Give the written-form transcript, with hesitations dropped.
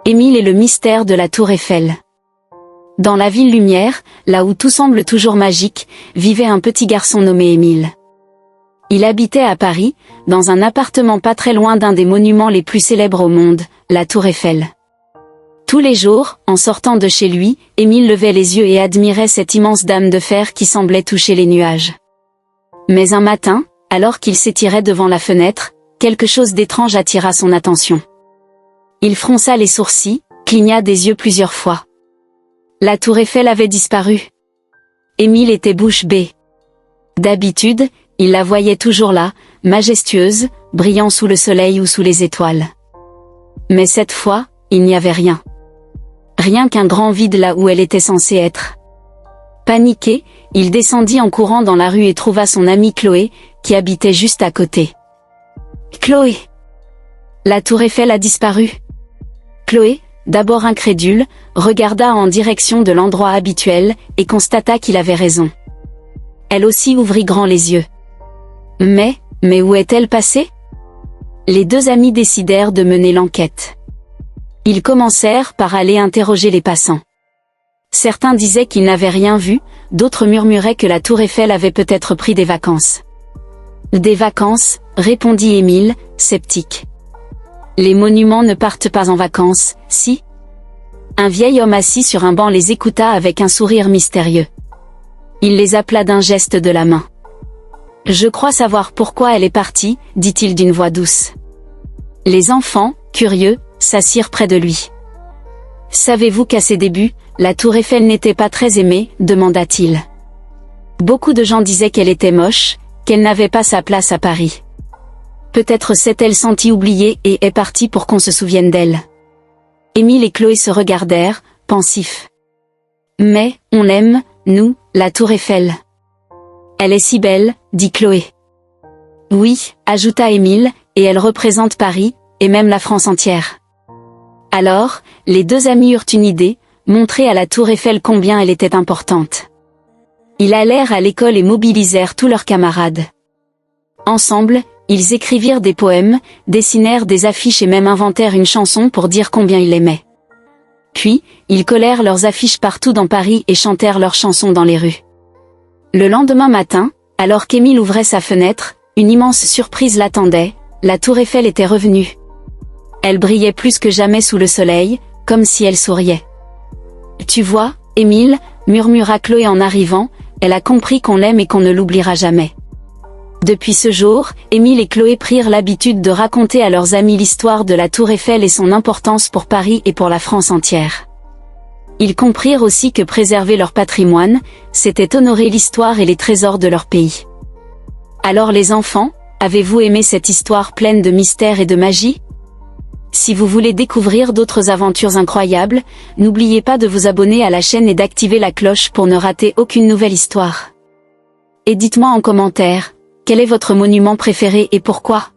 Émile et le mystère de la Tour Eiffel. Dans la ville lumière, là où tout semble toujours magique, vivait un petit garçon nommé Émile. Il habitait à Paris, dans un appartement pas très loin d'un des monuments les plus célèbres au monde, la Tour Eiffel. Tous les jours, en sortant de chez lui, Émile levait les yeux et admirait cette immense dame de fer qui semblait toucher les nuages. Mais un matin, alors qu'il s'étirait devant la fenêtre, quelque chose d'étrange attira son attention. Il fronça les sourcils, cligna des yeux plusieurs fois. La Tour Eiffel avait disparu. Émile était bouche bée. D'habitude, il la voyait toujours là, majestueuse, brillant sous le soleil ou sous les étoiles. Mais cette fois, il n'y avait rien. Rien qu'un grand vide là où elle était censée être. Paniqué, il descendit en courant dans la rue et trouva son amie Chloé, qui habitait juste à côté. « Chloé! La Tour Eiffel a disparu. » Chloé, d'abord incrédule, regarda en direction de l'endroit habituel, et constata qu'il avait raison. Elle aussi ouvrit grand les yeux. Mais où est-elle passée? Les deux amis décidèrent de mener l'enquête. Ils commencèrent par aller interroger les passants. Certains disaient qu'ils n'avaient rien vu, d'autres murmuraient que la Tour Eiffel avait peut-être pris des vacances. Des vacances, répondit Émile, sceptique. Les monuments ne partent pas en vacances, si? Un vieil homme assis sur un banc les écouta avec un sourire mystérieux. Il les appela d'un geste de la main. « Je crois savoir pourquoi elle est partie, dit-il d'une voix douce. » Les enfants, curieux, s'assirent près de lui. « Savez-vous qu'à ses débuts, la Tour Eiffel n'était pas très aimée, demanda-t-il. Beaucoup de gens disaient qu'elle était moche, qu'elle n'avait pas sa place à Paris. Peut-être s'est-elle sentie oubliée et est partie pour qu'on se souvienne d'elle. » Émile et Chloé se regardèrent, pensifs. « Mais, on l'aime, nous, la Tour Eiffel. »« Elle est si belle, dit Chloé. »« Oui, ajouta Émile, et elle représente Paris, et même la France entière. » Alors, les deux amis eurent une idée, montrer à la Tour Eiffel combien elle était importante. Ils allèrent à l'école et mobilisèrent tous leurs camarades. Ensemble, ils écrivirent des poèmes, dessinèrent des affiches et même inventèrent une chanson pour dire combien ils l'aimaient. Puis, ils collèrent leurs affiches partout dans Paris et chantèrent leurs chansons dans les rues. Le lendemain matin, alors qu'Émile ouvrait sa fenêtre, une immense surprise l'attendait, la Tour Eiffel était revenue. Elle brillait plus que jamais sous le soleil, comme si elle souriait. « Tu vois, Émile, murmura Chloé en arrivant, elle a compris qu'on l'aime et qu'on ne l'oubliera jamais. » Depuis ce jour, Émile et Chloé prirent l'habitude de raconter à leurs amis l'histoire de la Tour Eiffel et son importance pour Paris et pour la France entière. Ils comprirent aussi que préserver leur patrimoine, c'était honorer l'histoire et les trésors de leur pays. Alors les enfants, avez-vous aimé cette histoire pleine de mystères et de magie? Si vous voulez découvrir d'autres aventures incroyables, n'oubliez pas de vous abonner à la chaîne et d'activer la cloche pour ne rater aucune nouvelle histoire. Et dites-moi en commentaire, quel est votre monument préféré et pourquoi?